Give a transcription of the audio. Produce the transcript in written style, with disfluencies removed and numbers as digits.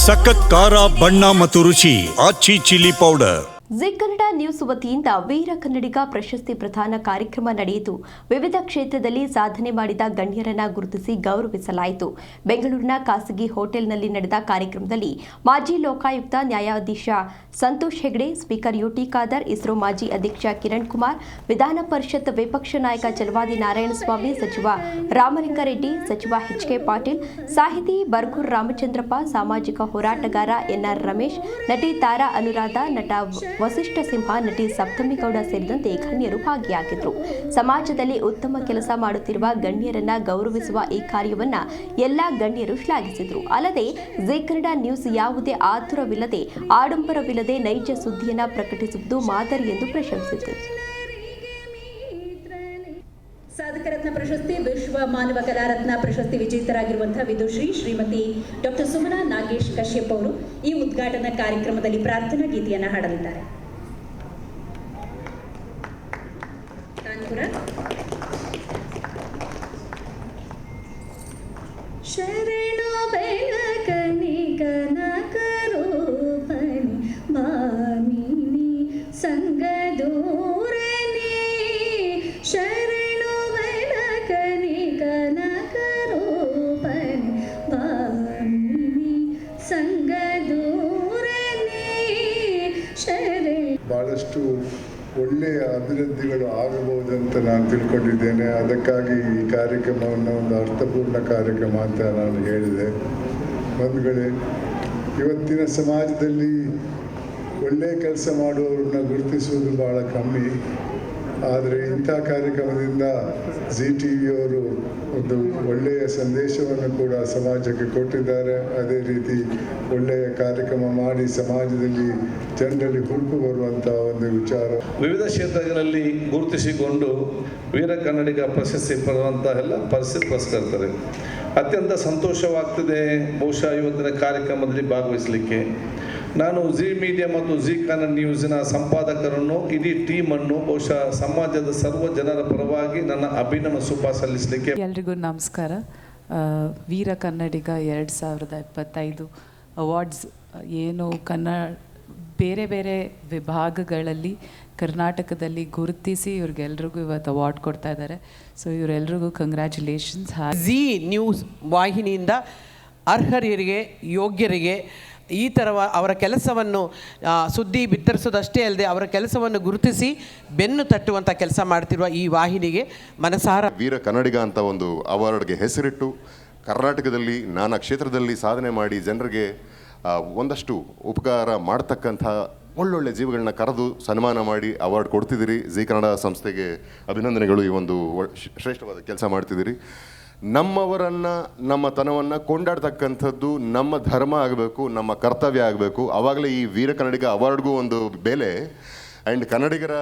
ಸಖತ್ ಖಾರ ಬಣ್ಣ ಮತ್ತು ರುಚಿ Aachi chilli powder. Zee Kannada news ವತಿಯಿಂದ ವೀರ ಕನ್ನಡಿಗ ಪ್ರಶಸ್ತಿ ಪ್ರದಾನ ಕಾರ್ಯಕ್ರಮ ನಡೆಯಿತು. ವಿವಿಧ ಕ್ಷೇತ್ರದಲ್ಲಿ ಸಾಧನೆ ಮಾಡಿದ ಗಣ್ಯರನ್ನ ಗುರುತಿಸಿ ಗೌರವಿಸಲಾಯಿತು. ಬೆಂಗಳೂರಿನ ಖಾಸಗಿ ಹೋಟೆಲ್ನಲ್ಲಿ ನಡೆದ ಕಾರ್ಯಕ್ರಮದಲ್ಲಿ ಮಾಜಿ ಲೋಕಾಯುಕ್ತ ನ್ಯಾಯಾಧೀಶ ಸಂತೋಷ್ ಹೆಗ್ಡೆ, ಸ್ಪೀಕರ್ ಯುಟಿ ಖಾದರ್, ಇಸ್ರೋ ಮಾಜಿ ಅಧ್ಯಕ್ಷ ಕಿರಣ್ ಕುಮಾರ್, ವಿಧಾನ ಪರಿಷತ್ ವಿಪಕ್ಷ ನಾಯಕ ಚಲವಾದಿ ನಾರಾಯಣಸ್ವಾಮಿ, ಸಚಿವ ರಾಮಲಿಂಗಾರೆಡ್ಡಿ, ಸಚಿವ ಎಚ್.ಕೆ. ಪಾಟೀಲ್, ಸಾಹಿತಿ ಬರ್ಗೂರ್ ರಾಮಚಂದ್ರಪ್ಪ, ಸಾಮಾಜಿಕ ಹೋರಾಟಗಾರ ಎನ್ಆರ್ ರಮೇಶ್, ನಟಿ ತಾರಾ ಅನುರಾಧ, ನಟ ವಸಿಷ್ಠ ಸಿಂಹ, ನಟಿ ಸಪ್ತಮಿಗೌಡ ಸೇರಿದಂತೆ ಗಣ್ಯರು ಭಾಗಿಯಾಗಿದ್ದರು. ಸಮಾಜದಲ್ಲಿ ಉತ್ತಮ ಕೆಲಸ ಮಾಡುತ್ತಿರುವ ಗಣ್ಯರನ್ನ ಗೌರವಿಸುವ ಈ ಕಾರ್ಯವನ್ನ ಎಲ್ಲಾ ಗಣ್ಯರು ಶ್ಲಾಘಿಸಿದರು. ಅಲ್ಲದೆ ಜಿ ಕನ್ನಡ ನ್ಯೂಸ್ ಯಾವುದೇ ಆತುರವಿಲ್ಲದೆ, ಆಡಂಬರವಿಲ್ಲದೆ ನೈಜ ಸುದ್ದಿಯನ್ನ ಪ್ರಕಟಿಸುವುದು ಮಾದರಿ ಎಂದು ಪ್ರಶಂಸಿಸಿದರು. ಸಾಧಕ ರತ್ನ ಪ್ರಶಸ್ತಿ, ವಿಶ್ವ ಮಾನವ ಕಲಾ ರತ್ನ ಪ್ರಶಸ್ತಿ ವಿಜೇತರಾಗಿರುವಂತಹ ವಿದುಶ್ರೀ ಶ್ರೀಮತಿ ಡಾಕ್ಟರ್ ಸುಮನಾ ನಾಗೇಶ್ ಕಶ್ಯಪ್ ಅವರು ಈ ಉದ್ಘಾಟನಾ ಕಾರ್ಯಕ್ರಮದಲ್ಲಿ ಪ್ರಾರ್ಥನಾ ಗೀತೆಯನ್ನು ಹಾಡಲಿದ್ದಾರೆ. ಶರಣು ಬೆಳಕನಿ ಕನಕರೂಪನಿ ಮಾಮಿನಿ ಸಂಗದೂರನಿ, ಶರಣು ಬೆಳಕನಿ ಕನಕರೂಪನಿ ಮಾಮಿನಿ ಸಂಗದೂರನಿ ಶರಣ. ಬಹಳಷ್ಟು ಒಳ್ಳೆಯ ಅಭಿವೃದ್ಧಿಗಳು ಆಗಬಹುದಂತ ನಾನು ತಿಳ್ಕೊಂಡಿದ್ದೇನೆ. ಅದಕ್ಕಾಗಿ ಈ ಕಾರ್ಯಕ್ರಮವನ್ನು ಒಂದು ಅರ್ಥಪೂರ್ಣ ಕಾರ್ಯಕ್ರಮ ಅಂತ ನಾನು ಹೇಳಿದೆ. ಬಂಧುಗಳೇ, ಇವತ್ತಿನ ಸಮಾಜದಲ್ಲಿ ಒಳ್ಳೆಯ ಕೆಲಸ ಮಾಡುವವರನ್ನ ಗುರುತಿಸುವುದು ಭಾಳ ಕಮ್ಮಿ. ಆದರೆ ಇಂಥ ಕಾರ್ಯಕ್ರಮದಿಂದ ಜಿ ಟಿ ವಿಯವರು ಒಂದು ಒಳ್ಳೆಯ ಸಂದೇಶವನ್ನು ಕೂಡ ಸಮಾಜಕ್ಕೆ ಕೊಟ್ಟಿದ್ದಾರೆ. ಅದೇ ರೀತಿ ಒಳ್ಳೆಯ ಕಾರ್ಯಕ್ರಮ ಮಾಡಿ ಸಮಾಜದಲ್ಲಿ ಜನರಲ್ಲಿ ಹುರುಪು ಬರುವಂಥ ಒಂದು ವಿಚಾರ. ವಿವಿಧ ಕ್ಷೇತ್ರಗಳಲ್ಲಿ ಗುರುತಿಸಿಕೊಂಡು ವೀರ ಕನ್ನಡಿಗ ಪ್ರಶಸ್ತಿ ಪಡೆಯುವಂತಹ ಎಲ್ಲ ಪರಿಸ್ಥಿತಿ ಪುರಸ್ಕರ್ತರೆ ಅತ್ಯಂತ ಸಂತೋಷವಾಗ್ತದೆ. ಬಹುಶಃ ಇವತ್ತಿನ ಕಾರ್ಯಕ್ರಮದಲ್ಲಿ ಭಾಗವಹಿಸಲಿಕ್ಕೆ ನಾನು ಜಿ ಮೀಡಿಯಾ ಮತ್ತು ಜಿ ಕನ್ನಡ ನ್ಯೂಸಿನ ಸಂಪಾದಕರನ್ನು, ಇಡೀ ಟೀಮನ್ನು ಬಹುಶಃ ಸಮಾಜದ ಸರ್ವ ಜನರ ಪರವಾಗಿ ನನ್ನ ಅಭಿನಂದನೆ ಶುಭ ಸಲ್ಲಿಸಲಿಕ್ಕೆ. ಎಲ್ರಿಗೂ ನಮಸ್ಕಾರ. ವೀರ ಕನ್ನಡಿಗ 2025 ಅವಾರ್ಡ್ಸ್ ಏನು ಬೇರೆ ಬೇರೆ ವಿಭಾಗಗಳಲ್ಲಿ ಕರ್ನಾಟಕದಲ್ಲಿ ಗುರುತಿಸಿ ಇವ್ರಿಗೆಲ್ರಿಗೂ ಇವತ್ತು ಅವಾರ್ಡ್ ಕೊಡ್ತಾ ಇದ್ದಾರೆ. ಸೊ ಇವರೆಲ್ರಿಗೂ ಕಂಗ್ರ್ಯಾಚುಲೇಷನ್ಸ್. ಜಿ ನ್ಯೂಸ್ ವಾಹಿನಿಯಿಂದ ಅರ್ಹರಿಗೆ, ಯೋಗ್ಯರಿಗೆ ಈ ಥರ ಅವರ ಕೆಲಸವನ್ನು ಸುದ್ದಿ ಬಿತ್ತರಿಸೋದಷ್ಟೇ ಅಲ್ಲದೆ ಅವರ ಕೆಲಸವನ್ನು ಗುರುತಿಸಿ ಬೆನ್ನು ತಟ್ಟುವಂಥ ಕೆಲಸ ಮಾಡ್ತಿರುವ ಈ ವಾಹಿನಿಗೆ ಮನಸಾರ ವೀರ ಕನ್ನಡಿಗ ಅಂತ ಒಂದು ಅವಾರ್ಡ್ಗೆ ಹೆಸರಿಟ್ಟು ಕರ್ನಾಟಕದಲ್ಲಿ ನಾನಾ ಕ್ಷೇತ್ರದಲ್ಲಿ ಸಾಧನೆ ಮಾಡಿ ಜನರಿಗೆ ಒಂದಷ್ಟು ಉಪಕಾರ ಮಾಡ್ತಕ್ಕಂಥ ಒಳ್ಳೊಳ್ಳೆ ಜೀವಗಳನ್ನ ಕರೆದು ಸನ್ಮಾನ ಮಾಡಿ ಅವಾರ್ಡ್ ಕೊಡ್ತಿದ್ದೀರಿ. ಜಿ ಕನ್ನಡ ಸಂಸ್ಥೆಗೆ ಅಭಿನಂದನೆಗಳು. ಈ ಒಂದು ಶ್ರೇಷ್ಠವಾದ ಕೆಲಸ ಮಾಡ್ತಿದ್ದೀರಿ. ನಮ್ಮವರನ್ನು, ನಮ್ಮ ತನವನ್ನು ಕೊಂಡಾಡ್ತಕ್ಕಂಥದ್ದು ನಮ್ಮ ಧರ್ಮ ಆಗಬೇಕು, ನಮ್ಮ ಕರ್ತವ್ಯ ಆಗಬೇಕು. ಆವಾಗಲೇ ಈ ವೀರ ಕನ್ನಡಿಗ ಅವಾರ್ಡ್ಗೂ ಒಂದು ಬೆಲೆ. ಆ್ಯಂಡ್ ಕನ್ನಡಿಗರ